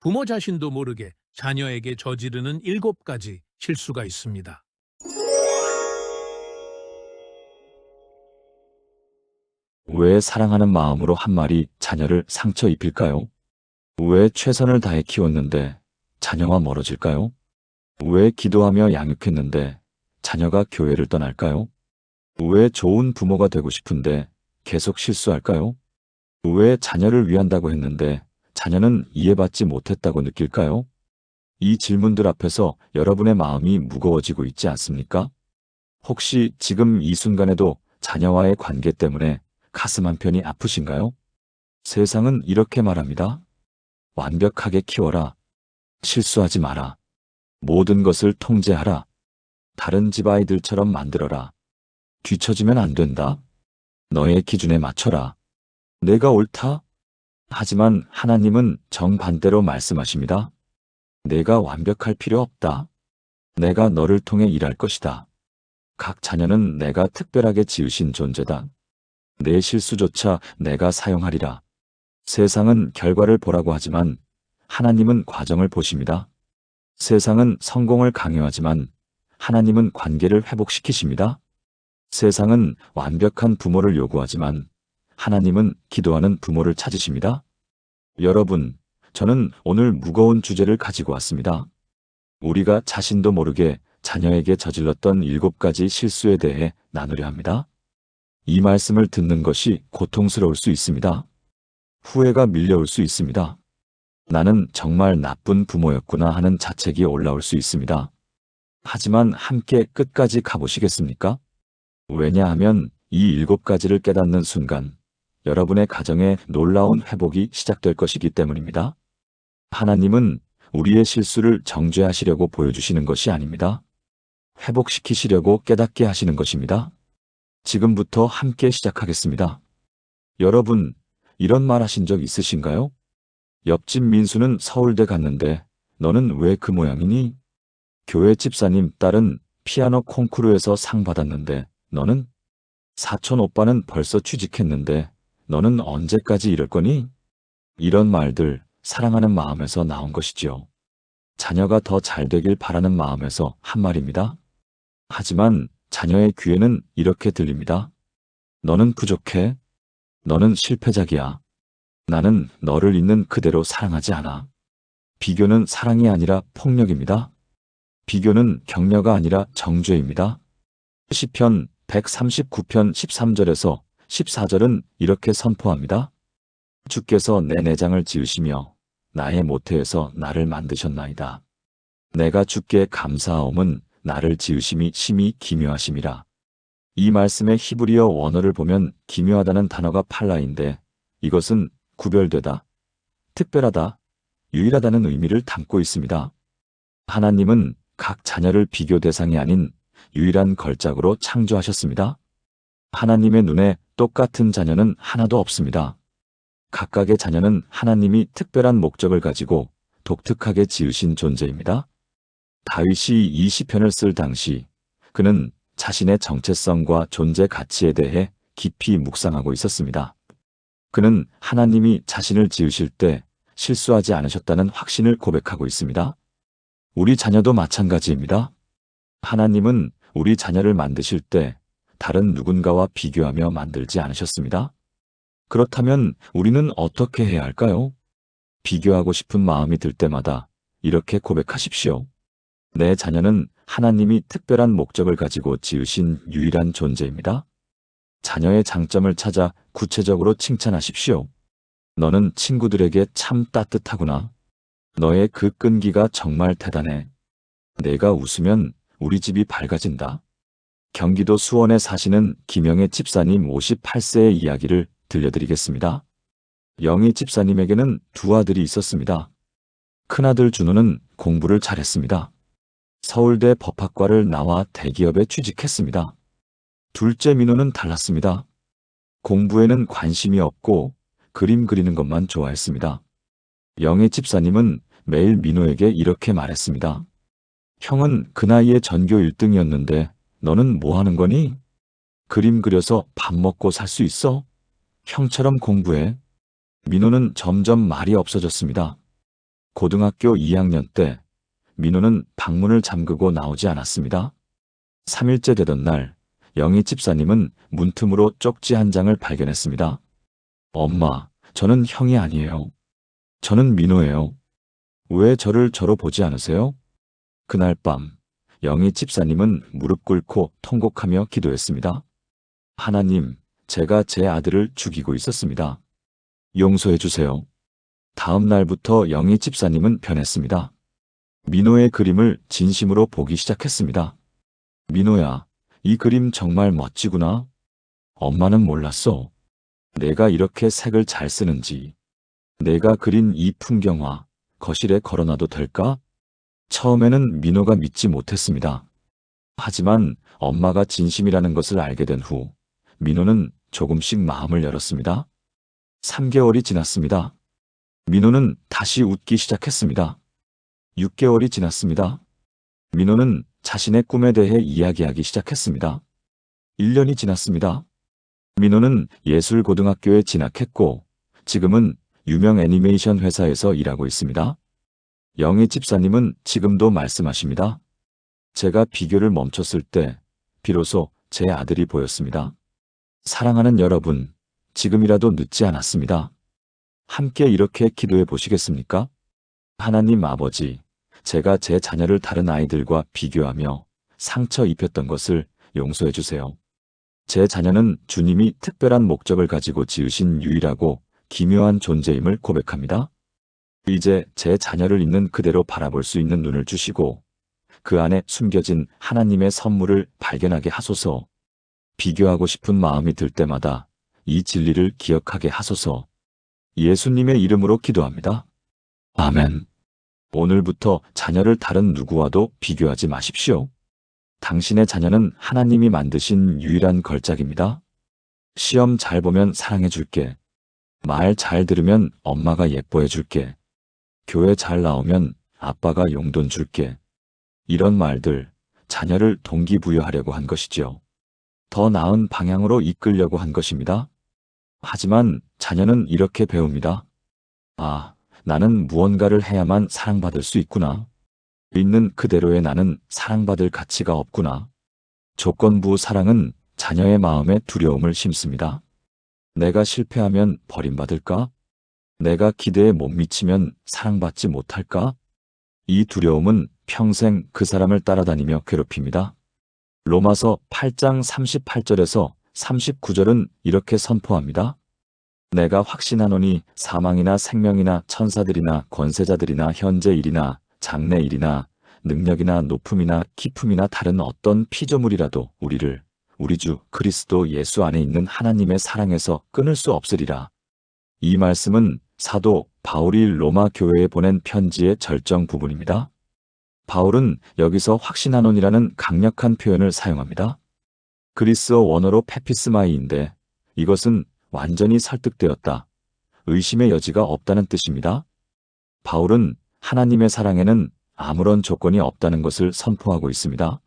부모 자신도 모르게 자녀에게 저지르는 7가지 실수가 있습니다. 왜 사랑하는 마음으로 한 말이 자녀를 상처 입힐까요? 왜 최선을 다해 키웠는데 자녀와 멀어질까요? 왜 기도하며 양육했는데 자녀가 교회를 떠날까요? 왜 좋은 부모가 되고 싶은데 계속 실수할까요? 왜 자녀를 위한다고 했는데 자녀는 이해받지 못했다고 느낄까요? 이 질문들 앞에서 여러분의 마음이 무거워지고 있지 않습니까? 혹시 지금 이 순간에도 자녀와의 관계 때문에 가슴 한편이 아프신가요? 세상은 이렇게 말합니다. 완벽하게 키워라. 실수하지 마라. 모든 것을 통제하라. 다른 집 아이들처럼 만들어라. 뒤처지면 안 된다. 너의 기준에 맞춰라. 내가 옳다? 하지만 하나님은 정반대로 말씀하십니다. 내가 완벽할 필요 없다. 내가 너를 통해 일할 것이다. 각 자녀는 내가 특별하게 지으신 존재다. 내 실수조차 내가 사용하리라. 세상은 결과를 보라고 하지만 하나님은 과정을 보십니다. 세상은 성공을 강요하지만 하나님은 관계를 회복시키십니다. 세상은 완벽한 부모를 요구하지만 하나님은 기도하는 부모를 찾으십니다. 여러분, 저는 오늘 무거운 주제를 가지고 왔습니다. 우리가 자신도 모르게 자녀에게 저질렀던 7가지 실수에 대해 나누려 합니다. 이 말씀을 듣는 것이 고통스러울 수 있습니다. 후회가 밀려올 수 있습니다. 나는 정말 나쁜 부모였구나 하는 자책이 올라올 수 있습니다. 하지만 함께 끝까지 가보시겠습니까? 왜냐하면 이 7가지를 깨닫는 순간 여러분의 가정에 놀라운 회복이 시작될 것이기 때문입니다. 하나님은 우리의 실수를 정죄하시려고 보여주시는 것이 아닙니다. 회복시키시려고 깨닫게 하시는 것입니다. 지금부터 함께 시작하겠습니다. 여러분, 이런 말 하신 적 있으신가요? 옆집 민수는 서울대 갔는데 너는 왜 그 모양이니? 교회 집사님 딸은 피아노 콩쿠르에서 상 받았는데 너는? 사촌 오빠는 벌써 취직했는데 너는 언제까지 이럴 거니? 이런 말들 사랑하는 마음에서 나온 것이지요. 자녀가 더 잘 되길 바라는 마음에서 한 말입니다. 하지만 자녀의 귀에는 이렇게 들립니다. 너는 부족해. 너는 실패작이야. 나는 너를 있는 그대로 사랑하지 않아. 비교는 사랑이 아니라 폭력입니다. 비교는 격려가 아니라 정죄입니다. 시편 139편 13절에서 14절은 이렇게 선포합니다. 주께서 내 내장을 지으시며 나의 모태에서 나를 만드셨나이다. 내가 주께 감사하옴은 나를 지으심이 심히 기묘하심이라. 이 말씀의 히브리어 원어를 보면 기묘하다는 단어가 팔라인데 이것은 구별되다, 특별하다, 유일하다는 의미를 담고 있습니다. 하나님은 각 자녀를 비교 대상이 아닌 유일한 걸작으로 창조하셨습니다. 하나님의 눈에 똑같은 자녀는 하나도 없습니다. 각각의 자녀는 하나님이 특별한 목적을 가지고 독특하게 지으신 존재입니다. 다윗이 이 시편을 쓸 당시 그는 자신의 정체성과 존재 가치에 대해 깊이 묵상하고 있었습니다. 그는 하나님이 자신을 지으실 때 실수하지 않으셨다는 확신을 고백하고 있습니다. 우리 자녀도 마찬가지입니다. 하나님은 우리 자녀를 만드실 때 다른 누군가와 비교하며 만들지 않으셨습니다. 그렇다면 우리는 어떻게 해야 할까요? 비교하고 싶은 마음이 들 때마다 이렇게 고백하십시오. 내 자녀는 하나님이 특별한 목적을 가지고 지으신 유일한 존재입니다. 자녀의 장점을 찾아 구체적으로 칭찬하십시오. 너는 친구들에게 참 따뜻하구나. 너의 그 끈기가 정말 대단해. 내가 웃으면 우리 집이 밝아진다. 경기도 수원에 사시는 김영애 집사님 58세의 이야기를 들려드리겠습니다. 영희 집사님에게는 2아들이 있었습니다. 큰아들 준호는 공부를 잘했습니다. 서울대 법학과를 나와 대기업에 취직했습니다. 둘째 민호는 달랐습니다. 공부에는 관심이 없고 그림 그리는 것만 좋아했습니다. 영애 집사님은 매일 민호에게 이렇게 말했습니다. 형은 그 나이에 전교 1등이었는데 너는 뭐 하는 거니? 그림 그려서 밥 먹고 살 수 있어? 형처럼 공부해. 민호는 점점 말이 없어졌습니다. 고등학교 2학년 때 민호는 방문을 잠그고 나오지 않았습니다. 3일째 되던 날 영희 집사님은 문틈으로 쪽지 한 장을 발견했습니다. 엄마, 저는 형이 아니에요. 저는 민호예요. 왜 저를 저로 보지 않으세요? 그날 밤 영희 집사님은 무릎 꿇고 통곡하며 기도했습니다. 하나님, 제가 제 아들을 죽이고 있었습니다. 용서해 주세요. 다음 날부터 영희 집사님은 변했습니다. 민호의 그림을 진심으로 보기 시작했습니다. 민호야, 이 그림 정말 멋지구나. 엄마는 몰랐어. 내가 이렇게 색을 잘 쓰는지. 내가 그린 이 풍경화 거실에 걸어놔도 될까? 처음에는 민호가 믿지 못했습니다. 하지만 엄마가 진심이라는 것을 알게 된 후 민호는 조금씩 마음을 열었습니다. 3개월이 지났습니다. 민호는 다시 웃기 시작했습니다. 6개월이 지났습니다. 민호는 자신의 꿈에 대해 이야기하기 시작했습니다. 1년이 지났습니다. 민호는 예술고등학교에 진학했고 지금은 유명 애니메이션 회사에서 일하고 있습니다. 영희 집사님은 지금도 말씀하십니다. 제가 비교를 멈췄을 때 비로소 제 아들이 보였습니다. 사랑하는 여러분, 지금이라도 늦지 않았습니다. 함께 이렇게 기도해 보시겠습니까? 하나님 아버지, 제가 제 자녀를 다른 아이들과 비교하며 상처 입혔던 것을 용서해 주세요. 제 자녀는 주님이 특별한 목적을 가지고 지으신 유일하고 기묘한 존재임을 고백합니다. 이제 제 자녀를 있는 그대로 바라볼 수 있는 눈을 주시고 그 안에 숨겨진 하나님의 선물을 발견하게 하소서. 비교하고 싶은 마음이 들 때마다 이 진리를 기억하게 하소서. 예수님의 이름으로 기도합니다. 아멘. 오늘부터 자녀를 다른 누구와도 비교하지 마십시오. 당신의 자녀는 하나님이 만드신 유일한 걸작입니다. 시험 잘 보면 사랑해 줄게. 말 잘 들으면 엄마가 예뻐해 줄게. 교회 잘 나오면 아빠가 용돈 줄게. 이런 말들, 자녀를 동기부여하려고 한 것이지요. 더 나은 방향으로 이끌려고 한 것입니다. 하지만 자녀는 이렇게 배웁니다. 아, 나는 무언가를 해야만 사랑받을 수 있구나. 있는 그대로의 나는 사랑받을 가치가 없구나. 조건부 사랑은 자녀의 마음에 두려움을 심습니다. 내가 실패하면 버림받을까? 내가 기대에 못 미치면 사랑받지 못할까? 이 두려움은 평생 그 사람을 따라다니며 괴롭힙니다. 로마서 8장 38절에서 39절은 이렇게 선포합니다. 내가 확신하노니 사망이나 생명이나 천사들이나 권세자들이나 현재 일이나 장래 일이나 능력이나 높음이나 깊음이나 다른 어떤 피조물이라도 우리를 우리 주 그리스도 예수 안에 있는 하나님의 사랑에서 끊을 수 없으리라. 이 말씀은 사도 바울이 로마 교회에 보낸 편지의 절정 부분입니다. 바울은 여기서 확신하노니라는 강력한 표현을 사용합니다. 그리스어 원어로 페피스마이인데 이것은 완전히 설득되었다, 의심의 여지가 없다는 뜻입니다. 바울은 하나님의 사랑에는 아무런 조건이 없다는 것을 선포하고 있습니다.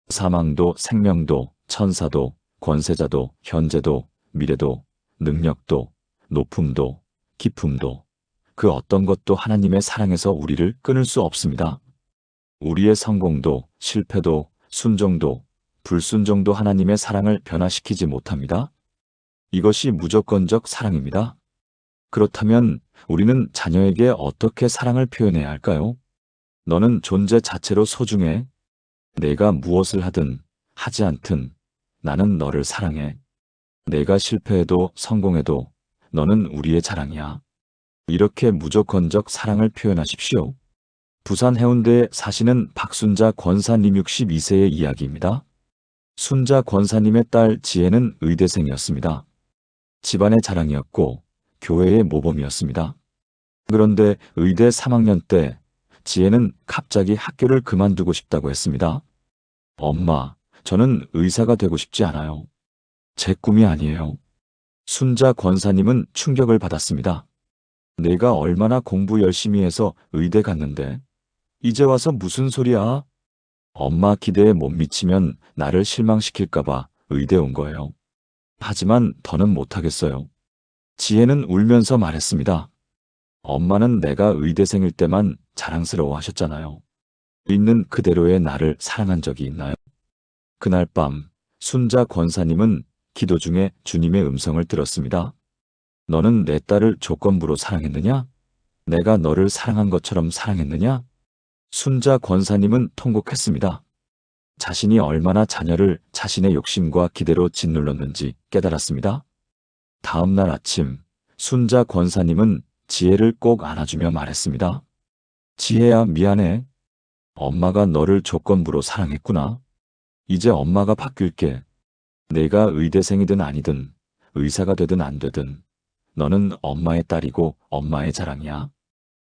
사망도 생명도 천사도 권세자도 현재도 미래도 능력도 높음도 깊음도 그 어떤 것도 하나님의 사랑에서 우리를 끊을 수 없습니다. 우리의 성공도 실패도 순종도 불순종도 하나님의 사랑을 변화시키지 못합니다. 이것이 무조건적 사랑입니다. 그렇다면 우리는 자녀에게 어떻게 사랑을 표현해야 할까요? 너는 존재 자체로 소중해. 내가 무엇을 하든 하지 않든 나는 너를 사랑해. 내가 실패해도 성공해도 너는 우리의 자랑이야. 이렇게 무조건적 사랑을 표현하십시오. 부산 해운대에 사시는 박순자 권사님 62세의 이야기입니다. 순자 권사님의 딸 지혜는 의대생이었습니다. 집안의 자랑이었고 교회의 모범이었습니다. 그런데 의대 3학년 때 지혜는 갑자기 학교를 그만두고 싶다고 했습니다. 엄마, 저는 의사가 되고 싶지 않아요. 제 꿈이 아니에요. 순자 권사님은 충격을 받았습니다. 내가 얼마나 공부 열심히 해서 의대 갔는데 이제 와서 무슨 소리야? 엄마 기대에 못 미치면 나를 실망시킬까봐 의대 온 거예요. 하지만 더는 못하겠어요. 지혜는 울면서 말했습니다. 엄마는 내가 의대생일 때만 자랑스러워 하셨잖아요. 있는 그대로의 나를 사랑한 적이 있나요? 그날 밤 순자 권사님은 기도 중에 주님의 음성을 들었습니다. 너는 내 딸을 조건부로 사랑했느냐? 내가 너를 사랑한 것처럼 사랑했느냐? 순자 권사님은 통곡했습니다. 자신이 얼마나 자녀를 자신의 욕심과 기대로 짓눌렀는지 깨달았습니다. 다음 날 아침 순자 권사님은 지혜를 꼭 안아주며 말했습니다. 지혜야, 미안해. 엄마가 너를 조건부로 사랑했구나. 이제 엄마가 바뀔게. 내가 의대생이든 아니든 의사가 되든 안 되든 너는 엄마의 딸이고 엄마의 자랑이야.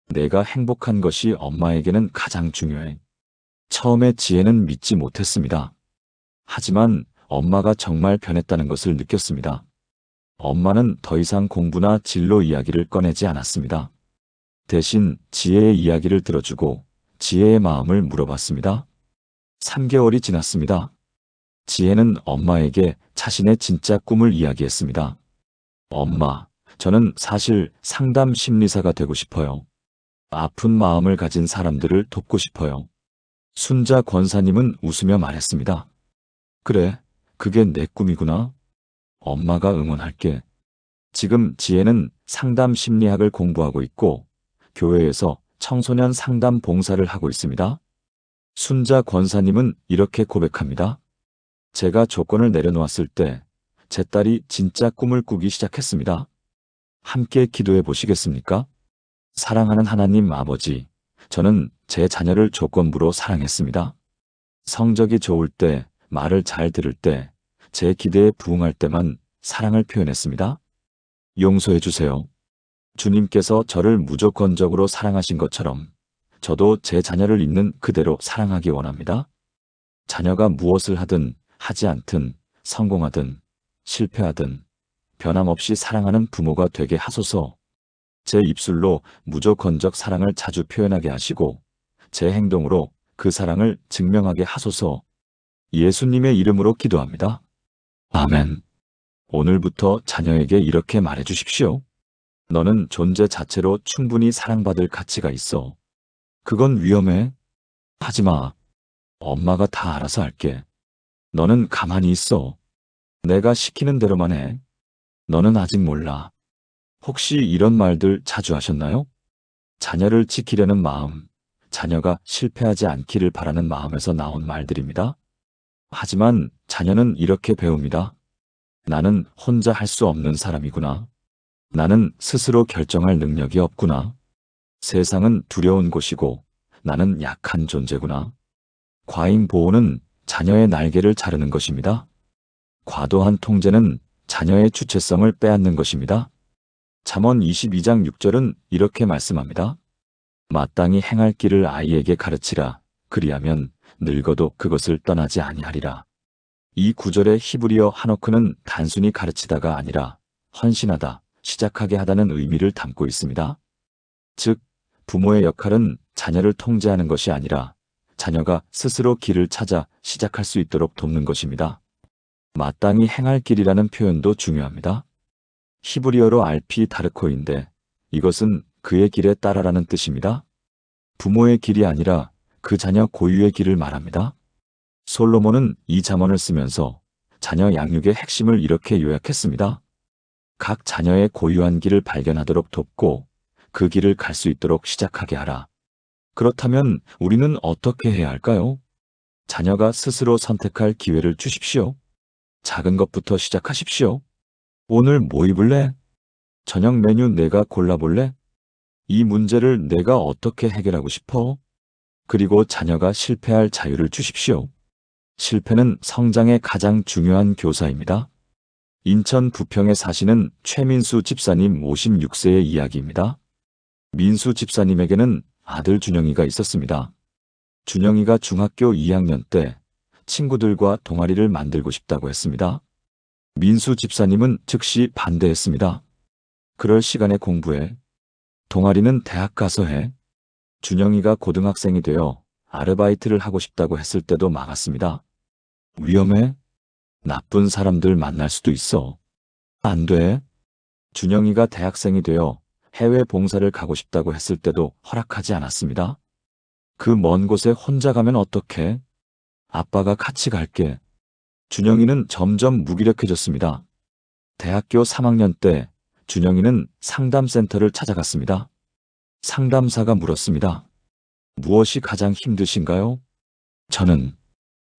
내가 행복한 것이 엄마에게는 가장 중요해. 처음에 지혜는 믿지 못했습니다. 하지만 엄마가 정말 변했다는 것을 느꼈습니다. 엄마는 더 이상 공부나 진로 이야기를 꺼내지 않았습니다. 대신 지혜의 이야기를 들어주고 지혜의 마음을 물어봤습니다. 3개월이 지났습니다. 지혜는 엄마에게 자신의 진짜 꿈을 이야기했습니다. 엄마, 저는 사실 상담 심리사가 되고 싶어요. 아픈 마음을 가진 사람들을 돕고 싶어요. 순자 권사님은 웃으며 말했습니다. 그래, 그게 내 꿈이구나. 엄마가 응원할게. 지금 지혜는 상담 심리학을 공부하고 있고 교회에서 청소년 상담 봉사를 하고 있습니다. 순자 권사님은 이렇게 고백합니다. 제가 조건을 내려놓았을 때 제 딸이 진짜 꿈을 꾸기 시작했습니다. 함께 기도해 보시겠습니까? 사랑하는 하나님 아버지, 저는 제 자녀를 조건부로 사랑했습니다. 성적이 좋을 때, 말을 잘 들을 때, 제 기대에 부응할 때만 사랑을 표현했습니다. 용서해 주세요. 주님께서 저를 무조건적으로 사랑하신 것처럼 저도 제 자녀를 있는 그대로 사랑하기 원합니다. 자녀가 무엇을 하든 하지 않든 성공하든 실패하든 변함없이 사랑하는 부모가 되게 하소서. 제 입술로 무조건적 사랑을 자주 표현하게 하시고 제 행동으로 그 사랑을 증명하게 하소서. 예수님의 이름으로 기도합니다. 아멘. 오늘부터 자녀에게 이렇게 말해 주십시오. 너는 존재 자체로 충분히 사랑받을 가치가 있어. 그건 위험해. 하지 마. 엄마가 다 알아서 할게. 너는 가만히 있어. 내가 시키는 대로만 해. 너는 아직 몰라. 혹시 이런 말들 자주 하셨나요? 자녀를 지키려는 마음, 자녀가 실패하지 않기를 바라는 마음에서 나온 말들입니다. 하지만 자녀는 이렇게 배웁니다. 나는 혼자 할 수 없는 사람이구나. 나는 스스로 결정할 능력이 없구나. 세상은 두려운 곳이고 나는 약한 존재구나. 과잉 보호는 자녀의 날개를 자르는 것입니다. 과도한 통제는 자녀의 주체성을 빼앗는 것입니다. 잠언 22장 6절은 이렇게 말씀합니다. 마땅히 행할 길을 아이에게 가르치라. 그리하면 늙어도 그것을 떠나지 아니하리라. 이 구절의 히브리어 하노크는 단순히 가르치다가 아니라 헌신하다, 시작하게 하다는 의미를 담고 있습니다. 즉, 부모의 역할은 자녀를 통제하는 것이 아니라 자녀가 스스로 길을 찾아 시작할 수 있도록 돕는 것입니다. 마땅히 행할 길이라는 표현도 중요합니다. 히브리어로 알피 다르코인데 이것은 그의 길에 따라라는 뜻입니다. 부모의 길이 아니라 그 자녀 고유의 길을 말합니다. 솔로몬은 이 잠언을 쓰면서 자녀 양육의 핵심을 이렇게 요약했습니다. 각 자녀의 고유한 길을 발견하도록 돕고 그 길을 갈 수 있도록 시작하게 하라. 그렇다면 우리는 어떻게 해야 할까요? 자녀가 스스로 선택할 기회를 주십시오. 작은 것부터 시작하십시오. 오늘 뭐 입을래? 저녁 메뉴 내가 골라볼래? 이 문제를 내가 어떻게 해결하고 싶어? 그리고 자녀가 실패할 자유를 주십시오. 실패는 성장의 가장 중요한 교사입니다. 인천 부평에 사시는 최민수 집사님 56세의 이야기입니다. 민수 집사님에게는 아들 준영이가 있었습니다. 준영이가 중학교 2학년 때 친구들과 동아리를 만들고 싶다고 했습니다. 민수 집사님은 즉시 반대했습니다. 그럴 시간에 공부해. 동아리는 대학 가서 해. 준영이가 고등학생이 되어 아르바이트를 하고 싶다고 했을 때도 막았습니다. 위험해. 나쁜 사람들 만날 수도 있어. 안 돼. 준영이가 대학생이 되어 해외 봉사를 가고 싶다고 했을 때도 허락하지 않았습니다. 그 먼 곳에 혼자 가면 어떡해? 아빠가 같이 갈게. 준영이는 점점 무기력해졌습니다. 대학교 3학년 때 준영이는 상담센터를 찾아갔습니다. 상담사가 물었습니다. 무엇이 가장 힘드신가요?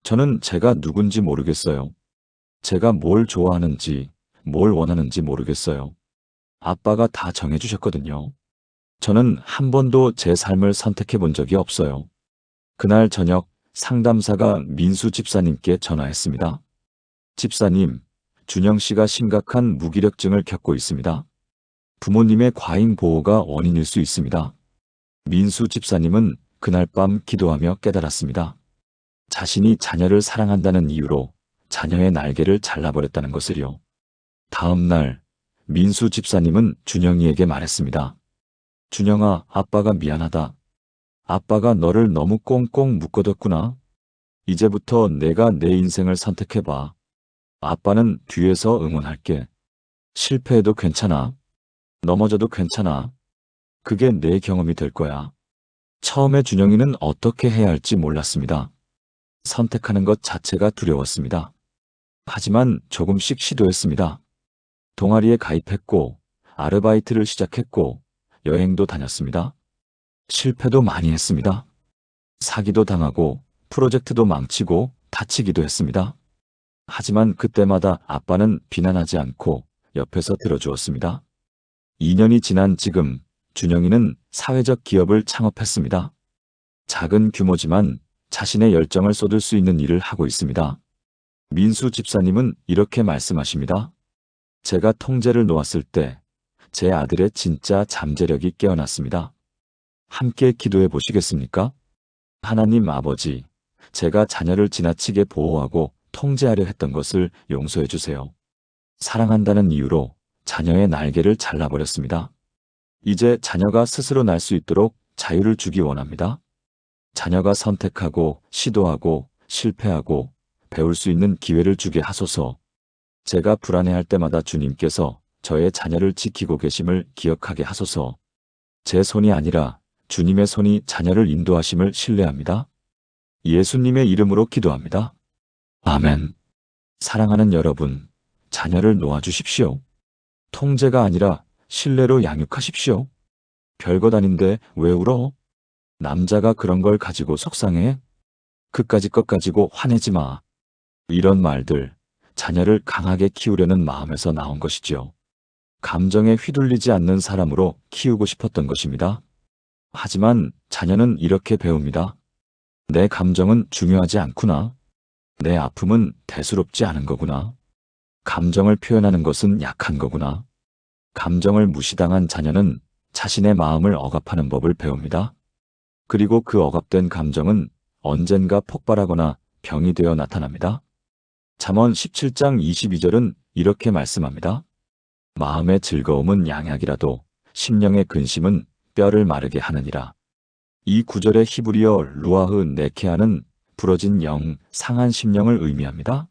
저는 제가 누군지 모르겠어요. 제가 뭘 좋아하는지, 뭘 원하는지 모르겠어요. 아빠가 다 정해주셨거든요. 저는 한 번도 제 삶을 선택해 본 적이 없어요. 그날 저녁 상담사가 민수 집사님께 전화했습니다. 집사님, 준영 씨가 심각한 무기력증을 겪고 있습니다. 부모님의 과잉 보호가 원인일 수 있습니다. 민수 집사님은 그날 밤 기도하며 깨달았습니다. 자신이 자녀를 사랑한다는 이유로 자녀의 날개를 잘라버렸다는 것을요. 다음 날 민수 집사님은 준영이에게 말했습니다. 준영아, 아빠가 미안하다. 아빠가 너를 너무 꽁꽁 묶어뒀구나. 이제부터 내가 내 인생을 선택해봐. 아빠는 뒤에서 응원할게. 실패해도 괜찮아. 넘어져도 괜찮아. 그게 내 경험이 될 거야. 처음에 준영이는 어떻게 해야 할지 몰랐습니다. 선택하는 것 자체가 두려웠습니다. 하지만 조금씩 시도했습니다. 동아리에 가입했고, 아르바이트를 시작했고, 여행도 다녔습니다. 실패도 많이 했습니다. 사기도 당하고, 프로젝트도 망치고, 다치기도 했습니다. 하지만 그때마다 아빠는 비난하지 않고 옆에서 들어주었습니다. 2년이 지난 지금, 준영이는 사회적 기업을 창업했습니다. 작은 규모지만 자신의 열정을 쏟을 수 있는 일을 하고 있습니다. 민수 집사님은 이렇게 말씀하십니다. 제가 통제를 놓았을 때 제 아들의 진짜 잠재력이 깨어났습니다. 함께 기도해 보시겠습니까? 하나님 아버지, 제가 자녀를 지나치게 보호하고 통제하려 했던 것을 용서해 주세요. 사랑한다는 이유로 자녀의 날개를 잘라버렸습니다. 이제 자녀가 스스로 날 수 있도록 자유를 주기 원합니다. 자녀가 선택하고 시도하고 실패하고 배울 수 있는 기회를 주게 하소서. 제가 불안해할 때마다 주님께서 저의 자녀를 지키고 계심을 기억하게 하소서. 제 손이 아니라 주님의 손이 자녀를 인도하심을 신뢰합니다. 예수님의 이름으로 기도합니다. 아멘. 사랑하는 여러분, 자녀를 놓아주십시오. 통제가 아니라 신뢰로 양육하십시오. 별것 아닌데 왜 울어? 남자가 그런 걸 가지고 속상해? 그까짓 것 가지고 화내지 마. 이런 말들, 자녀를 강하게 키우려는 마음에서 나온 것이지요. 감정에 휘둘리지 않는 사람으로 키우고 싶었던 것입니다. 하지만 자녀는 이렇게 배웁니다. 내 감정은 중요하지 않구나. 내 아픔은 대수롭지 않은 거구나. 감정을 표현하는 것은 약한 거구나. 감정을 무시당한 자녀는 자신의 마음을 억압하는 법을 배웁니다. 그리고 그 억압된 감정은 언젠가 폭발하거나 병이 되어 나타납니다. 잠언 17장 22절은 이렇게 말씀합니다. 마음의 즐거움은 양약이라도 심령의 근심은 뼈를 마르게 하느니라. 이 구절의 히브리어 루아흐 네케아는 부러진 영, 상한 심령을 의미합니다.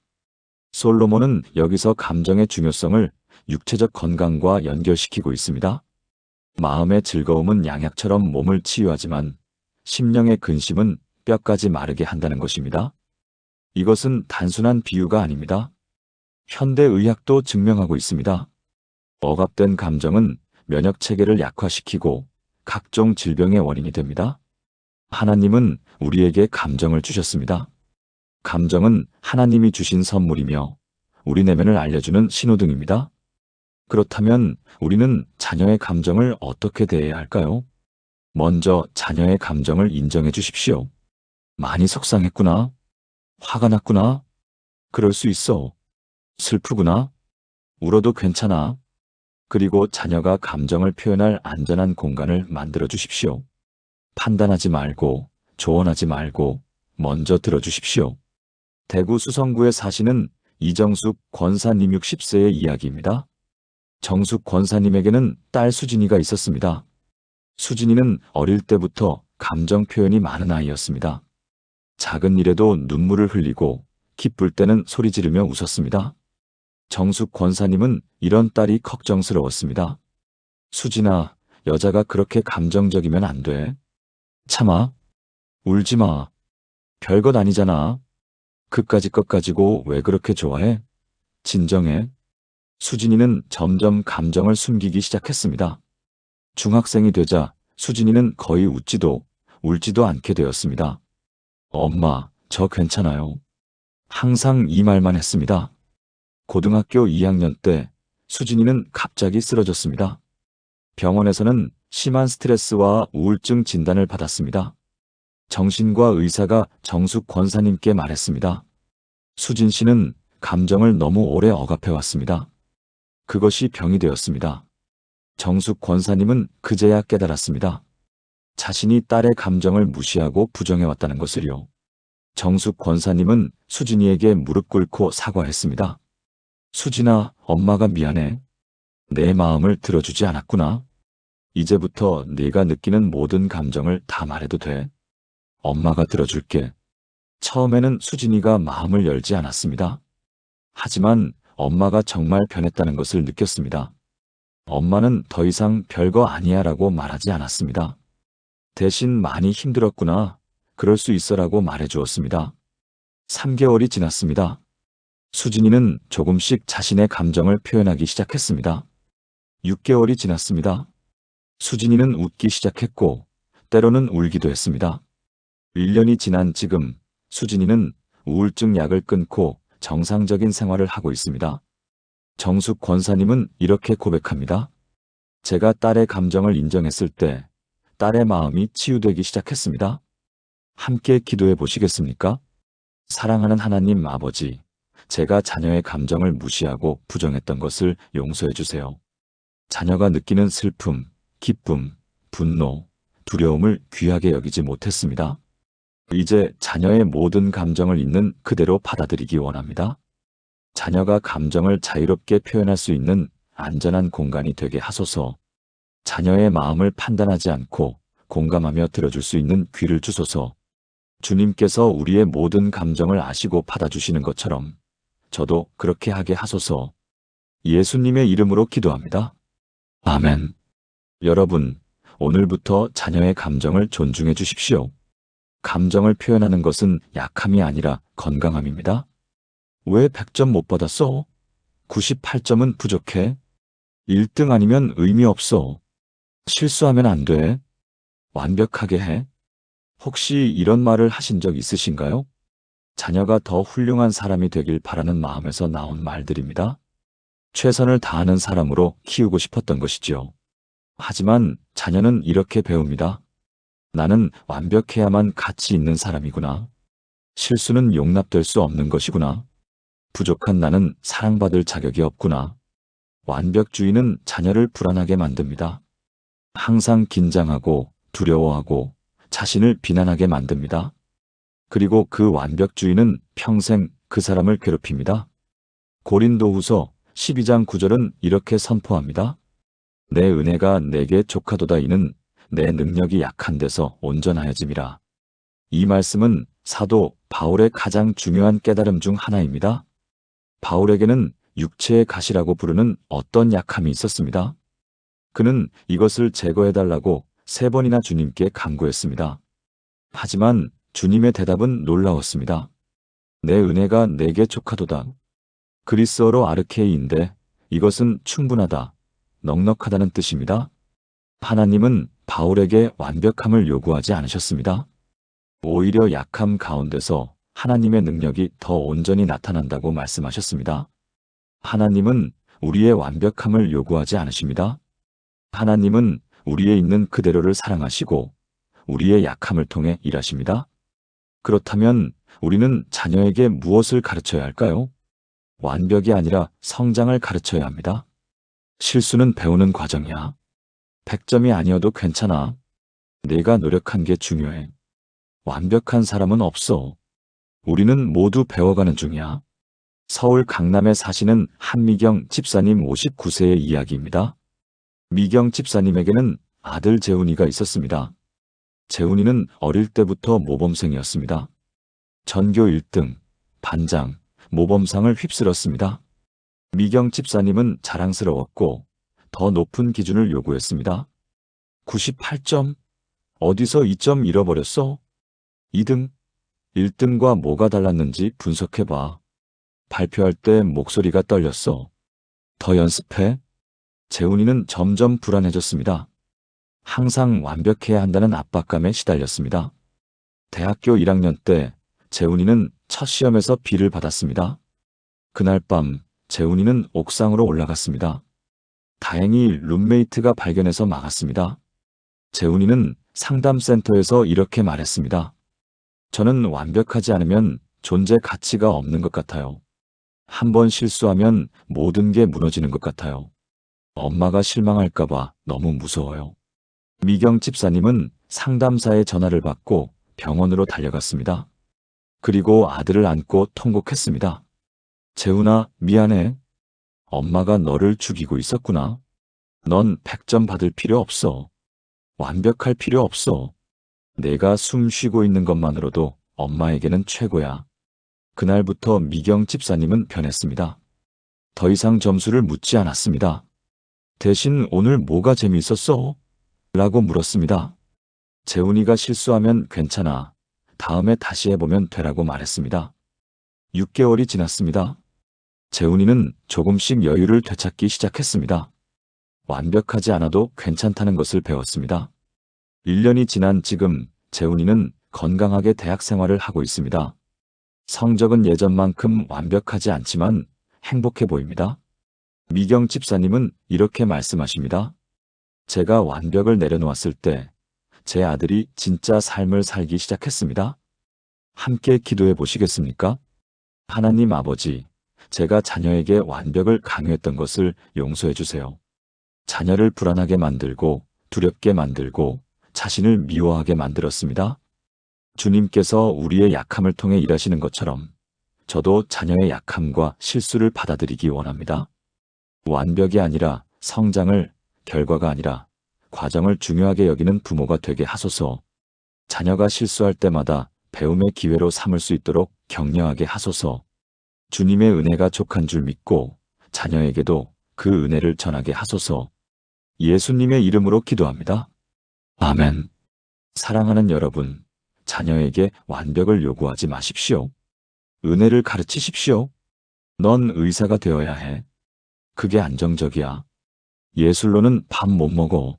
솔로몬은 여기서 감정의 중요성을 육체적 건강과 연결시키고 있습니다. 마음의 즐거움은 양약처럼 몸을 치유하지만 심령의 근심은 뼈까지 마르게 한다는 것입니다. 이것은 단순한 비유가 아닙니다. 현대의학도 증명하고 있습니다. 억압된 감정은 면역체계를 약화시키고 각종 질병의 원인이 됩니다. 하나님은 우리에게 감정을 주셨습니다. 감정은 하나님이 주신 선물이며 우리 내면을 알려주는 신호등입니다. 그렇다면 우리는 자녀의 감정을 어떻게 대해야 할까요? 먼저 자녀의 감정을 인정해 주십시오. 많이 속상했구나. 화가 났구나. 그럴 수 있어. 슬프구나. 울어도 괜찮아. 그리고 자녀가 감정을 표현할 안전한 공간을 만들어 주십시오. 판단하지 말고, 조언하지 말고, 먼저 들어주십시오. 대구 수성구에 사시는 이정숙 권사님 60세의 이야기입니다. 정숙 권사님에게는 딸 수진이가 있었습니다. 수진이는 어릴 때부터 감정 표현이 많은 아이였습니다. 작은 일에도 눈물을 흘리고 기쁠 때는 소리 지르며 웃었습니다. 정숙 권사님은 이런 딸이 걱정스러웠습니다. 수진아, 여자가 그렇게 감정적이면 안 돼. 참아. 울지 마. 별것 아니잖아. 그까짓 것 가지고 왜 그렇게 좋아해? 진정해. 수진이는 점점 감정을 숨기기 시작했습니다. 중학생이 되자 수진이는 거의 웃지도 울지도 않게 되었습니다. 엄마, 저 괜찮아요. 항상 이 말만 했습니다. 고등학교 2학년 때 수진이는 갑자기 쓰러졌습니다. 병원에서는 심한 스트레스와 우울증 진단을 받았습니다. 정신과 의사가 정숙 권사님께 말했습니다. 수진 씨는 감정을 너무 오래 억압해왔습니다. 그것이 병이 되었습니다. 정숙 권사님은 그제야 깨달았습니다. 자신이 딸의 감정을 무시하고 부정해왔다는 것을요. 정숙 권사님은 수진이에게 무릎 꿇고 사과했습니다. 수진아, 엄마가 미안해. 내 마음을 들어주지 않았구나. 이제부터 네가 느끼는 모든 감정을 다 말해도 돼. 엄마가 들어줄게. 처음에는 수진이가 마음을 열지 않았습니다. 하지만 엄마가 정말 변했다는 것을 느꼈습니다. 엄마는 더 이상 별거 아니야 라고 말하지 않았습니다. 대신 많이 힘들었구나. 그럴 수 있어라고 말해주었습니다. 3개월이 지났습니다. 수진이는 조금씩 자신의 감정을 표현하기 시작했습니다. 6개월이 지났습니다. 수진이는 웃기 시작했고 때로는 울기도 했습니다. 1년이 지난 지금 수진이는 우울증 약을 끊고 정상적인 생활을 하고 있습니다. 정숙 권사님은 이렇게 고백합니다. 제가 딸의 감정을 인정했을 때 딸의 마음이 치유되기 시작했습니다. 함께 기도해 보시겠습니까? 사랑하는 하나님 아버지, 제가 자녀의 감정을 무시하고 부정했던 것을 용서해 주세요. 자녀가 느끼는 슬픔, 기쁨, 분노, 두려움을 귀하게 여기지 못했습니다. 이제 자녀의 모든 감정을 있는 그대로 받아들이기 원합니다. 자녀가 감정을 자유롭게 표현할 수 있는 안전한 공간이 되게 하소서. 자녀의 마음을 판단하지 않고 공감하며 들어줄 수 있는 귀를 주소서. 주님께서 우리의 모든 감정을 아시고 받아주시는 것처럼 저도 그렇게 하게 하소서. 예수님의 이름으로 기도합니다. 아멘. 여러분, 오늘부터 자녀의 감정을 존중해 주십시오. 감정을 표현하는 것은 약함이 아니라 건강함입니다. 왜 100점 못 받았어? 98점은 부족해? 1등 아니면 의미 없어. 실수하면 안 돼. 완벽하게 해. 혹시 이런 말을 하신 적 있으신가요? 자녀가 더 훌륭한 사람이 되길 바라는 마음에서 나온 말들입니다. 최선을 다하는 사람으로 키우고 싶었던 것이지요. 하지만 자녀는 이렇게 배웁니다. 나는 완벽해야만 가치 있는 사람이구나. 실수는 용납될 수 없는 것이구나. 부족한 나는 사랑받을 자격이 없구나. 완벽주의는 자녀를 불안하게 만듭니다. 항상 긴장하고 두려워하고 자신을 비난하게 만듭니다. 그리고 그 완벽주의는 평생 그 사람을 괴롭힙니다. 고린도후서 12장 9절은 이렇게 선포합니다. 내 은혜가 내게 족하도다 이는 내 능력이 약한 데서 온전하여짐이라. 이 말씀은 사도 바울의 가장 중요한 깨달음 중 하나입니다. 바울에게는 육체의 가시라고 부르는 어떤 약함이 있었습니다. 그는 이것을 제거해달라고 3번이나 주님께 간구했습니다. 하지만 주님의 대답은 놀라웠습니다. 내 은혜가 내게 족하도다. 그리스어로 아르케이인데 이것은 충분하다, 넉넉하다는 뜻입니다. 하나님은 바울에게 완벽함을 요구하지 않으셨습니다. 오히려 약함 가운데서 하나님의 능력이 더 온전히 나타난다고 말씀하셨습니다. 하나님은 우리의 완벽함을 요구하지 않으십니다. 하나님은 우리의 있는 그대로를 사랑하시고 우리의 약함을 통해 일하십니다. 그렇다면 우리는 자녀에게 무엇을 가르쳐야 할까요? 완벽이 아니라 성장을 가르쳐야 합니다. 실수는 배우는 과정이야. 100점이 아니어도 괜찮아. 내가 노력한 게 중요해. 완벽한 사람은 없어. 우리는 모두 배워가는 중이야. 서울 강남에 사시는 한미경 집사님 59세의 이야기입니다. 미경 집사님에게는 아들 재훈이가 있었습니다. 재훈이는 어릴 때부터 모범생이었습니다. 전교 1등, 반장, 모범상을 휩쓸었습니다. 미경 집사님은 자랑스러웠고 더 높은 기준을 요구했습니다. 98점? 어디서 2점 잃어버렸어? 2등? 1등과 뭐가 달랐는지 분석해봐. 발표할 때 목소리가 떨렸어. 더 연습해? 재훈이는 점점 불안해졌습니다. 항상 완벽해야 한다는 압박감에 시달렸습니다. 대학교 1학년 때 재훈이는 첫 시험에서 B를 받았습니다. 그날 밤 재훈이는 옥상으로 올라갔습니다. 다행히 룸메이트가 발견해서 막았습니다. 재훈이는 상담센터에서 이렇게 말했습니다. 저는 완벽하지 않으면 존재 가치가 없는 것 같아요. 한 번 실수하면 모든 게 무너지는 것 같아요. 엄마가 실망할까봐 너무 무서워요. 미경 집사님은 상담사의 전화를 받고 병원으로 달려갔습니다. 그리고 아들을 안고 통곡했습니다. 재훈아, 미안해. 엄마가 너를 죽이고 있었구나. 넌 100점 받을 필요 없어. 완벽할 필요 없어. 내가 숨 쉬고 있는 것만으로도 엄마에게는 최고야. 그날부터 미경 집사님은 변했습니다. 더 이상 점수를 묻지 않았습니다. 대신 오늘 뭐가 재미있었어? 라고 물었습니다. 재훈이가 실수하면 괜찮아. 다음에 다시 해보면 되라고 말했습니다. 6개월이 지났습니다. 재훈이는 조금씩 여유를 되찾기 시작했습니다. 완벽하지 않아도 괜찮다는 것을 배웠습니다. 1년이 지난 지금 재훈이는 건강하게 대학 생활을 하고 있습니다. 성적은 예전만큼 완벽하지 않지만 행복해 보입니다. 미경 집사님은 이렇게 말씀하십니다. 제가 완벽을 내려놓았을 때 제 아들이 진짜 삶을 살기 시작했습니다. 함께 기도해 보시겠습니까? 하나님 아버지, 제가 자녀에게 완벽을 강요했던 것을 용서해 주세요. 자녀를 불안하게 만들고 두렵게 만들고 자신을 미워하게 만들었습니다. 주님께서 우리의 약함을 통해 일하시는 것처럼 저도 자녀의 약함과 실수를 받아들이기 원합니다. 완벽이 아니라 성장을, 결과가 아니라 과정을 중요하게 여기는 부모가 되게 하소서. 자녀가 실수할 때마다 배움의 기회로 삼을 수 있도록 격려하게 하소서. 주님의 은혜가 족한 줄 믿고 자녀에게도 그 은혜를 전하게 하소서. 예수님의 이름으로 기도합니다. 아멘. 사랑하는 여러분, 자녀에게 완벽을 요구하지 마십시오. 은혜를 가르치십시오. 넌 의사가 되어야 해. 그게 안정적이야. 예술로는 밥 못 먹어.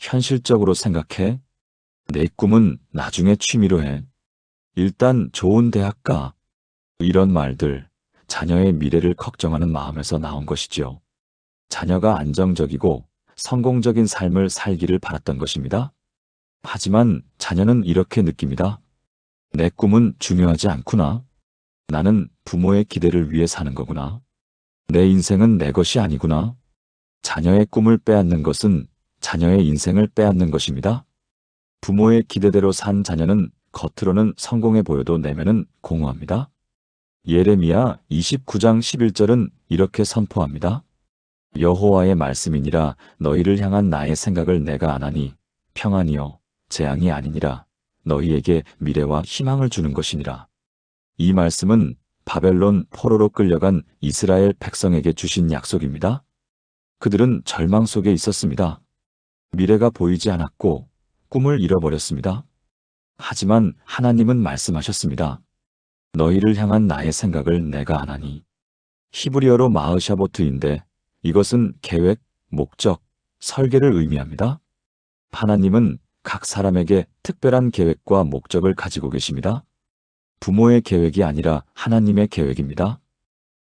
현실적으로 생각해. 내 꿈은 나중에 취미로 해. 일단 좋은 대학 가. 이런 말들, 자녀의 미래를 걱정하는 마음에서 나온 것이지요. 자녀가 안정적이고 성공적인 삶을 살기를 바랐던 것입니다. 하지만 자녀는 이렇게 느낍니다. 내 꿈은 중요하지 않구나. 나는 부모의 기대를 위해 사는 거구나. 내 인생은 내 것이 아니구나. 자녀의 꿈을 빼앗는 것은 자녀의 인생을 빼앗는 것입니다. 부모의 기대대로 산 자녀는 겉으로는 성공해 보여도 내면은 공허합니다. 예레미야 29장 11절은 이렇게 선포합니다. 여호와의 말씀이니라 너희를 향한 나의 생각을 내가 아나니 평안이요 재앙이 아니니라 너희에게 미래와 희망을 주는 것이니라. 이 말씀은 바벨론 포로로 끌려간 이스라엘 백성에게 주신 약속입니다. 그들은 절망 속에 있었습니다. 미래가 보이지 않았고 꿈을 잃어버렸습니다. 하지만 하나님은 말씀하셨습니다. 너희를 향한 나의 생각을 내가 아나니. 히브리어로 마으샤보트인데 이것은 계획, 목적, 설계를 의미합니다. 하나님은 각 사람에게 특별한 계획과 목적을 가지고 계십니다. 부모의 계획이 아니라 하나님의 계획입니다.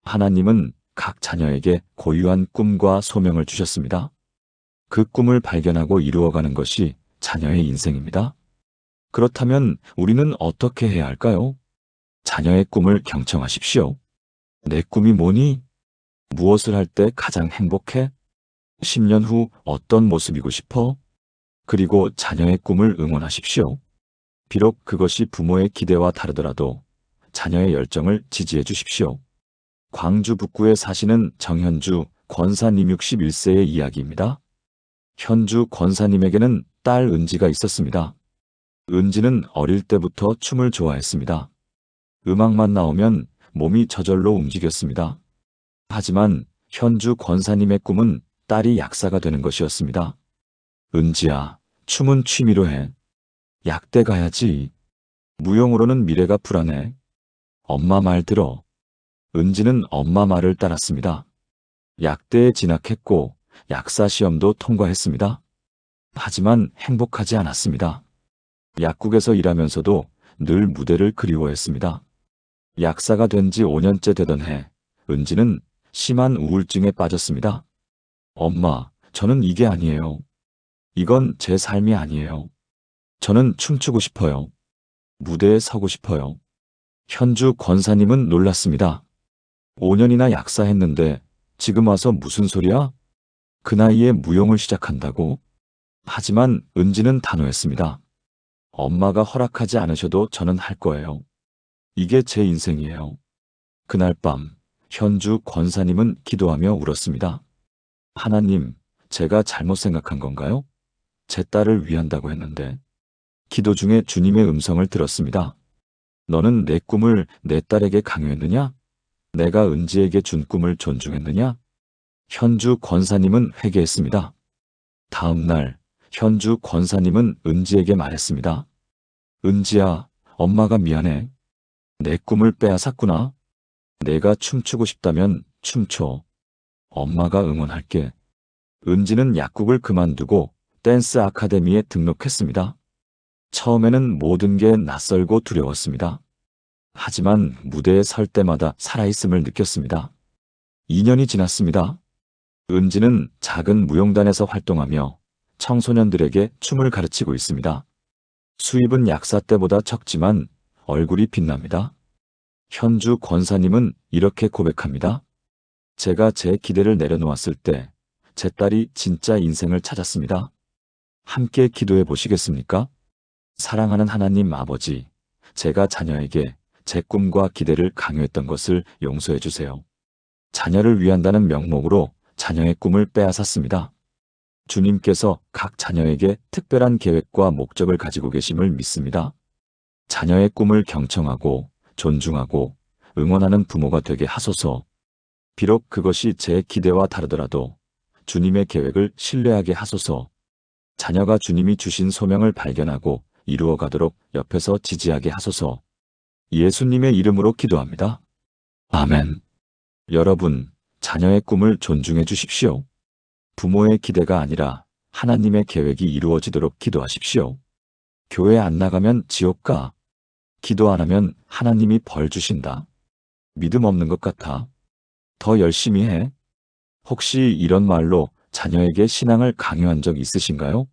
하나님은 각 자녀에게 고유한 꿈과 소명을 주셨습니다. 그 꿈을 발견하고 이루어가는 것이 자녀의 인생입니다. 그렇다면 우리는 어떻게 해야 할까요? 자녀의 꿈을 경청하십시오. 내 꿈이 뭐니? 무엇을 할 때 가장 행복해? 10년 후 어떤 모습이고 싶어? 그리고 자녀의 꿈을 응원하십시오. 비록 그것이 부모의 기대와 다르더라도 자녀의 열정을 지지해 주십시오. 광주 북구에 사시는 정현주 권사님 61세의 이야기입니다. 현주 권사님에게는 딸 은지가 있었습니다. 은지는 어릴 때부터 춤을 좋아했습니다. 음악만 나오면 몸이 저절로 움직였습니다. 하지만 현주 권사님의 꿈은 딸이 약사가 되는 것이었습니다. 은지야, 춤은 취미로 해. 약대 가야지. 무용으로는 미래가 불안해. 엄마 말 들어. 은지는 엄마 말을 따랐습니다. 약대에 진학했고 약사 시험도 통과했습니다. 하지만 행복하지 않았습니다. 약국에서 일하면서도 늘 무대를 그리워했습니다. 약사가 된 지 5년째 되던 해, 은지는 심한 우울증에 빠졌습니다. 엄마, 저는 이게 아니에요. 이건 제 삶이 아니에요. 저는 춤추고 싶어요. 무대에 서고 싶어요. 현주 권사님은 놀랐습니다. 5년이나 약사했는데 지금 와서 무슨 소리야? 그 나이에 무용을 시작한다고? 하지만 은지는 단호했습니다. 엄마가 허락하지 않으셔도 저는 할 거예요. 이게 제 인생이에요. 그날 밤 현주 권사님은 기도하며 울었습니다. 하나님, 제가 잘못 생각한 건가요? 제 딸을 위한다고 했는데. 기도 중에 주님의 음성을 들었습니다. 너는 내 꿈을 내 딸에게 강요했느냐? 내가 은지에게 준 꿈을 존중했느냐? 현주 권사님은 회개했습니다. 다음 날 현주 권사님은 은지에게 말했습니다. 은지야, 엄마가 미안해. 내 꿈을 빼앗았구나. 내가 춤추고 싶다면 춤춰. 엄마가 응원할게. 은지는 약국을 그만두고 댄스 아카데미에 등록했습니다. 처음에는 모든 게 낯설고 두려웠습니다. 하지만 무대에 설 때마다 살아있음을 느꼈습니다. 2년이 지났습니다. 은지는 작은 무용단에서 활동하며 청소년들에게 춤을 가르치고 있습니다. 수입은 약사 때보다 적지만 얼굴이 빛납니다. 현주 권사님은 이렇게 고백합니다. 제가 제 기대를 내려놓았을 때 제 딸이 진짜 인생을 찾았습니다. 함께 기도해 보시겠습니까? 사랑하는 하나님 아버지, 제가 자녀에게 제 꿈과 기대를 강요했던 것을 용서해 주세요. 자녀를 위한다는 명목으로 자녀의 꿈을 빼앗았습니다. 주님께서 각 자녀에게 특별한 계획과 목적을 가지고 계심을 믿습니다. 자녀의 꿈을 경청하고 존중하고 응원하는 부모가 되게 하소서. 비록 그것이 제 기대와 다르더라도 주님의 계획을 신뢰하게 하소서. 자녀가 주님이 주신 소명을 발견하고 이루어가도록 옆에서 지지하게 하소서. 예수님의 이름으로 기도합니다. 아멘. 여러분, 자녀의 꿈을 존중해 주십시오. 부모의 기대가 아니라 하나님의 계획이 이루어지도록 기도하십시오. 교회 안 나가면 지옥 가. 기도 안 하면 하나님이 벌 주신다. 믿음 없는 것 같아. 더 열심히 해. 혹시 이런 말로 자녀에게 신앙을 강요한 적 있으신가요?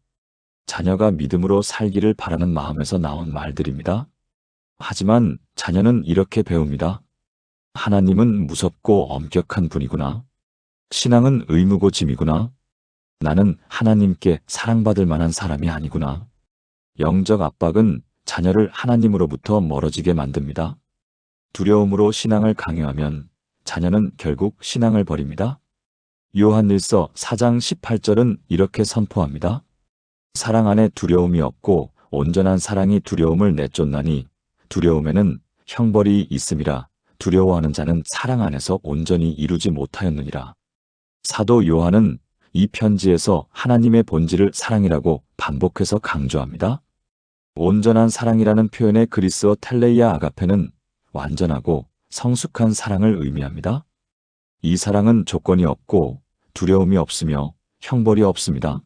자녀가 믿음으로 살기를 바라는 마음에서 나온 말들입니다. 하지만 자녀는 이렇게 배웁니다. 하나님은 무섭고 엄격한 분이구나. 신앙은 의무고 짐이구나. 나는 하나님께 사랑받을 만한 사람이 아니구나. 영적 압박은 자녀를 하나님으로부터 멀어지게 만듭니다. 두려움으로 신앙을 강요하면 자녀는 결국 신앙을 버립니다. 요한일서 4장 18절은 이렇게 선포합니다. 사랑 안에 두려움이 없고 온전한 사랑이 두려움을 내쫓나니 두려움에는 형벌이 있음이라. 두려워하는 자는 사랑 안에서 온전히 이루지 못하였느니라. 사도 요한은 이 편지에서 하나님의 본질을 사랑이라고 반복해서 강조합니다. 온전한 사랑이라는 표현의 그리스어 텔레이아 아가페는 완전하고 성숙한 사랑을 의미합니다. 이 사랑은 조건이 없고 두려움이 없으며 형벌이 없습니다.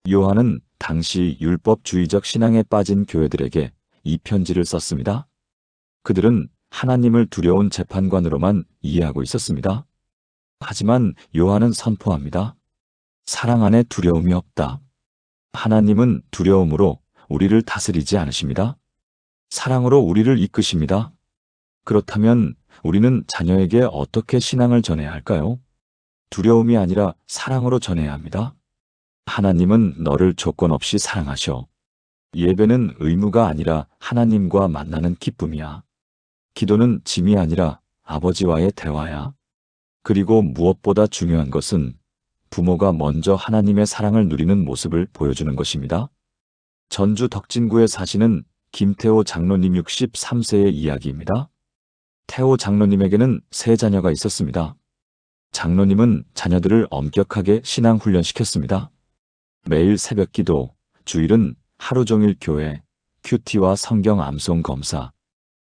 요한은 당시 율법주의적 신앙에 빠진 교회들에게 이 편지를 썼습니다. 그들은 하나님을 두려운 재판관으로만 이해하고 있었습니다. 하지만 요한은 선포합니다. 사랑 안에 두려움이 없다. 하나님은 두려움으로 우리를 다스리지 않으십니다. 사랑으로 우리를 이끄십니다. 그렇다면 우리는 자녀에게 어떻게 신앙을 전해야 할까요? 두려움이 아니라 사랑으로 전해야 합니다. 하나님은 너를 조건 없이 사랑하셔. 예배는 의무가 아니라 하나님과 만나는 기쁨이야. 기도는 짐이 아니라 아버지와의 대화야. 그리고 무엇보다 중요한 것은 부모가 먼저 하나님의 사랑을 누리는 모습을 보여주는 것입니다. 전주 덕진구에 사시는 김태호 장로님 63세의 이야기입니다. 태호 장로님에게는 3자녀가 있었습니다. 장로님은 자녀들을 엄격하게 신앙 훈련시켰습니다. 매일 새벽 기도, 주일은 하루 종일 교회, 큐티와 성경 암송 검사,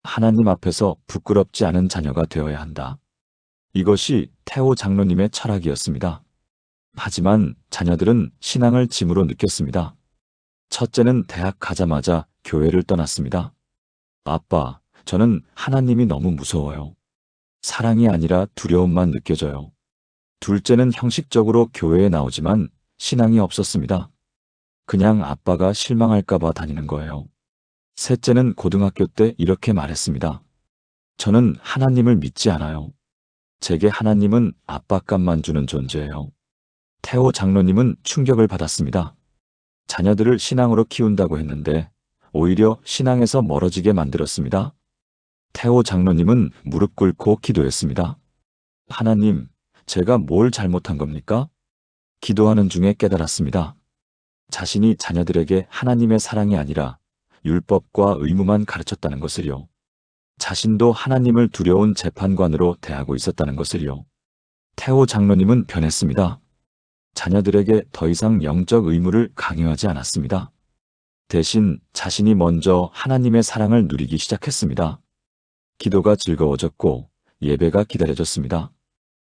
하나님 앞에서 부끄럽지 않은 자녀가 되어야 한다. 이것이 태호 장로님의 철학이었습니다. 하지만 자녀들은 신앙을 짐으로 느꼈습니다. 첫째는 대학 가자마자 교회를 떠났습니다. 아빠, 저는 하나님이 너무 무서워요. 사랑이 아니라 두려움만 느껴져요. 둘째는 형식적으로 교회에 나오지만 신앙이 없었습니다. 그냥 아빠가 실망할까봐 다니는 거예요. 셋째는 고등학교 때 이렇게 말했습니다. 저는 하나님을 믿지 않아요. 제게 하나님은 압박감만 주는 존재예요. 태호 장로님은 충격을 받았습니다. 자녀들을 신앙으로 키운다고 했는데 오히려 신앙에서 멀어지게 만들었습니다. 태호 장로님은 무릎 꿇고 기도했습니다. 하나님, 제가 뭘 잘못한 겁니까? 기도하는 중에 깨달았습니다. 자신이 자녀들에게 하나님의 사랑이 아니라 율법과 의무만 가르쳤다는 것을요. 자신도 하나님을 두려운 재판관으로 대하고 있었다는 것을요. 태호 장로님은 변했습니다. 자녀들에게 더 이상 영적 의무를 강요하지 않았습니다. 대신 자신이 먼저 하나님의 사랑을 누리기 시작했습니다. 기도가 즐거워졌고 예배가 기다려졌습니다.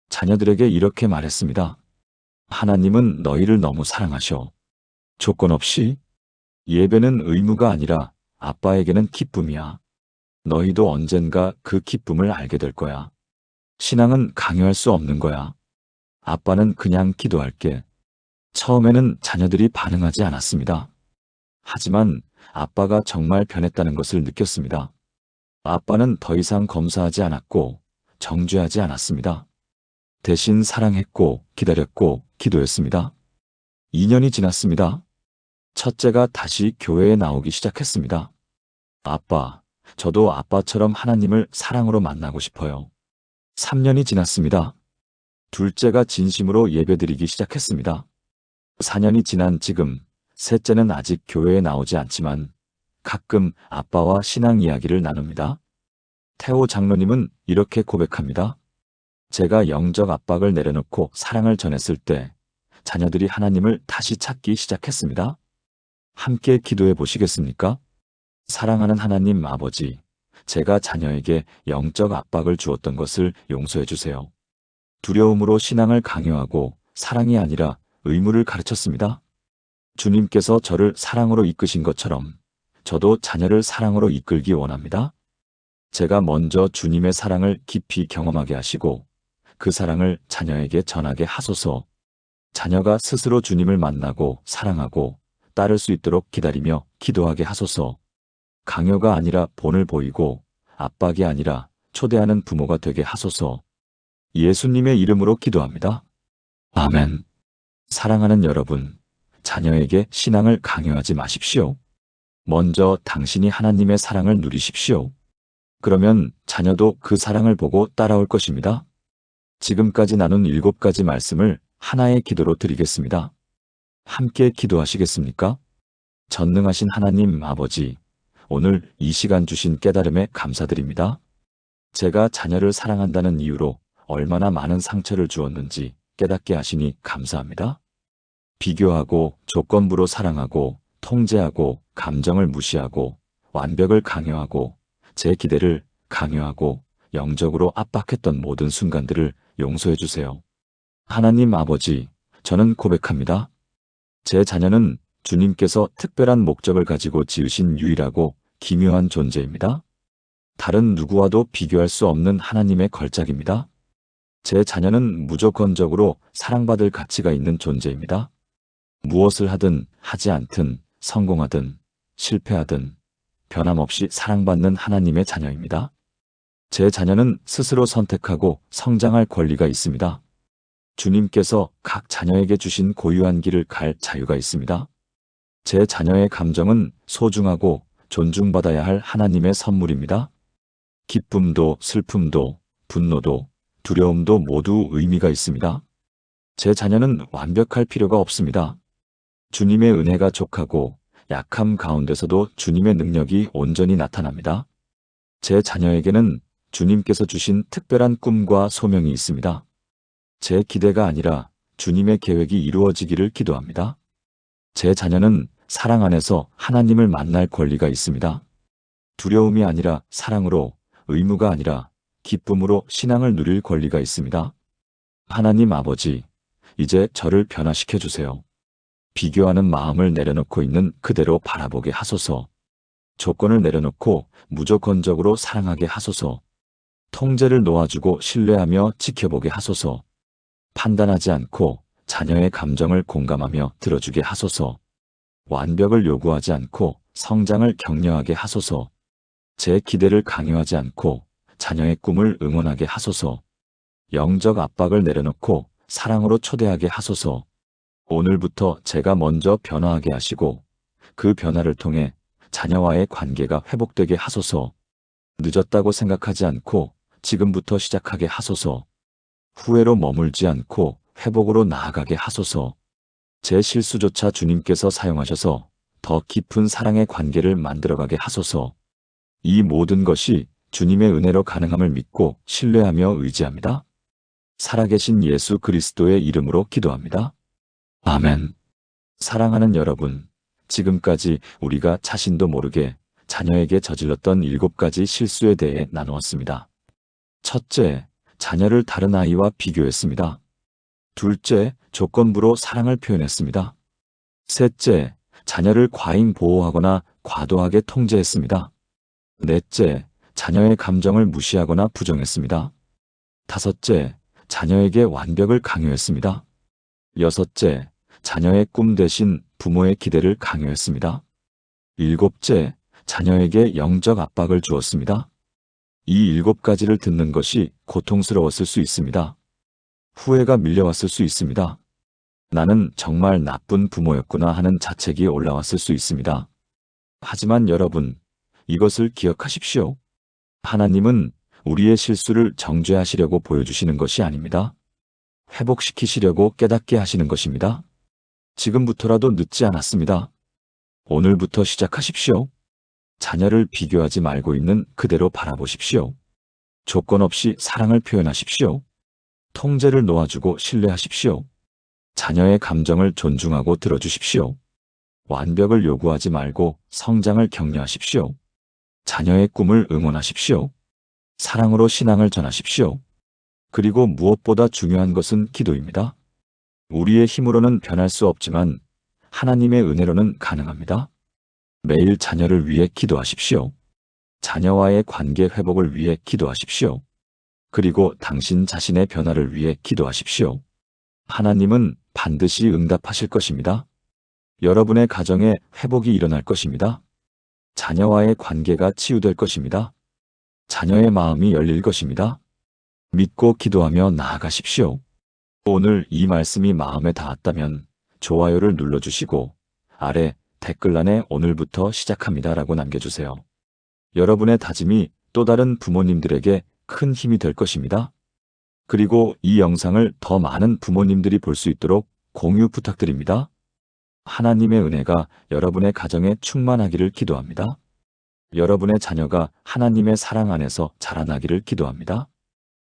자녀들에게 이렇게 말했습니다. 하나님은 너희를 너무 사랑하셔. 조건 없이. 예배는 의무가 아니라 아빠에게는 기쁨이야. 너희도 언젠가 그 기쁨을 알게 될 거야. 신앙은 강요할 수 없는 거야. 아빠는 그냥 기도할게. 처음에는 자녀들이 반응하지 않았습니다. 하지만 아빠가 정말 변했다는 것을 느꼈습니다. 아빠는 더 이상 검사하지 않았고 정죄하지 않았습니다. 대신 사랑했고 기다렸고 기도했습니다. 2년이 지났습니다. 첫째가 다시 교회에 나오기 시작했습니다. 아빠, 저도 아빠처럼 하나님을 사랑으로 만나고 싶어요. 3년이 지났습니다. 둘째가 진심으로 예배드리기 시작했습니다. 4년이 지난 지금, 셋째는 아직 교회에 나오지 않지만 가끔 아빠와 신앙 이야기를 나눕니다. 태호 장로님은 이렇게 고백합니다. 제가 영적 압박을 내려놓고 사랑을 전했을 때 자녀들이 하나님을 다시 찾기 시작했습니다. 함께 기도해 보시겠습니까? 사랑하는 하나님 아버지, 제가 자녀에게 영적 압박을 주었던 것을 용서해 주세요. 두려움으로 신앙을 강요하고 사랑이 아니라 의무를 가르쳤습니다. 주님께서 저를 사랑으로 이끄신 것처럼 저도 자녀를 사랑으로 이끌기 원합니다. 제가 먼저 주님의 사랑을 깊이 경험하게 하시고 그 사랑을 자녀에게 전하게 하소서. 자녀가 스스로 주님을 만나고 사랑하고 따를 수 있도록 기다리며 기도하게 하소서. 강요가 아니라 본을 보이고 압박이 아니라 초대하는 부모가 되게 하소서. 예수님의 이름으로 기도합니다. 아멘. 사랑하는 여러분, 자녀에게 신앙을 강요하지 마십시오. 먼저 당신이 하나님의 사랑을 누리십시오. 그러면 자녀도 그 사랑을 보고 따라올 것입니다. 지금까지 나눈 7가지 말씀을 하나의 기도로 드리겠습니다. 함께 기도하시겠습니까? 전능하신 하나님 아버지, 오늘 이 시간 주신 깨달음에 감사드립니다. 제가 자녀를 사랑한다는 이유로 얼마나 많은 상처를 주었는지 깨닫게 하시니 감사합니다. 비교하고 조건부로 사랑하고 통제하고 감정을 무시하고 완벽을 강요하고 제 기대를 강요하고 영적으로 압박했던 모든 순간들을 용서해 주세요. 하나님 아버지, 저는 고백합니다. 제 자녀는 주님께서 특별한 목적을 가지고 지으신 유일하고 기묘한 존재입니다. 다른 누구와도 비교할 수 없는 하나님의 걸작입니다. 제 자녀는 무조건적으로 사랑받을 가치가 있는 존재입니다. 무엇을 하든 하지 않든 성공하든 실패하든 변함없이 사랑받는 하나님의 자녀입니다. 제 자녀는 스스로 선택하고 성장할 권리가 있습니다. 주님께서 각 자녀에게 주신 고유한 길을 갈 자유가 있습니다. 제 자녀의 감정은 소중하고 존중받아야 할 하나님의 선물입니다. 기쁨도 슬픔도 분노도 두려움도 모두 의미가 있습니다. 제 자녀는 완벽할 필요가 없습니다. 주님의 은혜가 족하고 약함 가운데서도 주님의 능력이 온전히 나타납니다. 제 자녀에게는 주님께서 주신 특별한 꿈과 소명이 있습니다. 제 기대가 아니라 주님의 계획이 이루어지기를 기도합니다. 제 자녀는 사랑 안에서 하나님을 만날 권리가 있습니다. 두려움이 아니라 사랑으로, 의무가 아니라 기쁨으로 신앙을 누릴 권리가 있습니다. 하나님 아버지, 이제 저를 변화시켜 주세요. 비교하는 마음을 내려놓고 있는 그대로 바라보게 하소서. 조건을 내려놓고 무조건적으로 사랑하게 하소서. 통제를 놓아주고 신뢰하며 지켜보게 하소서. 판단하지 않고 자녀의 감정을 공감하며 들어주게 하소서. 완벽을 요구하지 않고 성장을 격려하게 하소서. 제 기대를 강요하지 않고 자녀의 꿈을 응원하게 하소서. 영적 압박을 내려놓고 사랑으로 초대하게 하소서. 오늘부터 제가 먼저 변화하게 하시고 그 변화를 통해 자녀와의 관계가 회복되게 하소서. 늦었다고 생각하지 않고 지금부터 시작하게 하소서. 후회로 머물지 않고 회복으로 나아가게 하소서. 제 실수조차 주님께서 사용하셔서 더 깊은 사랑의 관계를 만들어가게 하소서. 이 모든 것이 주님의 은혜로 가능함을 믿고 신뢰하며 의지합니다. 살아계신 예수 그리스도의 이름으로 기도합니다. 아멘. 사랑하는 여러분, 지금까지 우리가 자신도 모르게 자녀에게 저질렀던 7가지 실수에 대해 나누었습니다. 첫째, 자녀를 다른 아이와 비교했습니다. 둘째, 조건부로 사랑을 표현했습니다. 셋째, 자녀를 과잉 보호하거나 과도하게 통제했습니다. 넷째, 자녀의 감정을 무시하거나 부정했습니다. 다섯째, 자녀에게 완벽을 강요했습니다. 여섯째, 자녀의 꿈 대신 부모의 기대를 강요했습니다. 일곱째, 자녀에게 영적 압박을 주었습니다. 이 7가지를 듣는 것이 고통스러웠을 수 있습니다. 후회가 밀려왔을 수 있습니다. 나는 정말 나쁜 부모였구나 하는 자책이 올라왔을 수 있습니다. 하지만 여러분, 이것을 기억하십시오. 하나님은 우리의 실수를 정죄하시려고 보여주시는 것이 아닙니다. 회복시키시려고 깨닫게 하시는 것입니다. 지금부터라도 늦지 않았습니다. 오늘부터 시작하십시오. 자녀를 비교하지 말고 있는 그대로 바라보십시오. 조건 없이 사랑을 표현하십시오. 통제를 놓아주고 신뢰하십시오. 자녀의 감정을 존중하고 들어주십시오. 완벽을 요구하지 말고 성장을 격려하십시오. 자녀의 꿈을 응원하십시오. 사랑으로 신앙을 전하십시오. 그리고 무엇보다 중요한 것은 기도입니다. 우리의 힘으로는 변할 수 없지만 하나님의 은혜로는 가능합니다. 매일 자녀를 위해 기도하십시오. 자녀와의 관계 회복을 위해 기도하십시오. 그리고 당신 자신의 변화를 위해 기도하십시오. 하나님은 반드시 응답하실 것입니다. 여러분의 가정에 회복이 일어날 것입니다. 자녀와의 관계가 치유될 것입니다. 자녀의 마음이 열릴 것입니다. 믿고 기도하며 나아가십시오. 오늘 이 말씀이 마음에 닿았다면 좋아요를 눌러주시고 아래 댓글란에 오늘부터 시작합니다라고 남겨주세요. 여러분의 다짐이 또 다른 부모님들에게 큰 힘이 될 것입니다. 그리고 이 영상을 더 많은 부모님들이 볼 수 있도록 공유 부탁드립니다. 하나님의 은혜가 여러분의 가정에 충만하기를 기도합니다. 여러분의 자녀가 하나님의 사랑 안에서 자라나기를 기도합니다.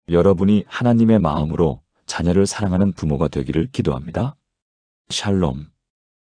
여러분이 하나님의 마음으로 자녀를 사랑하는 부모가 되기를 기도합니다. 샬롬.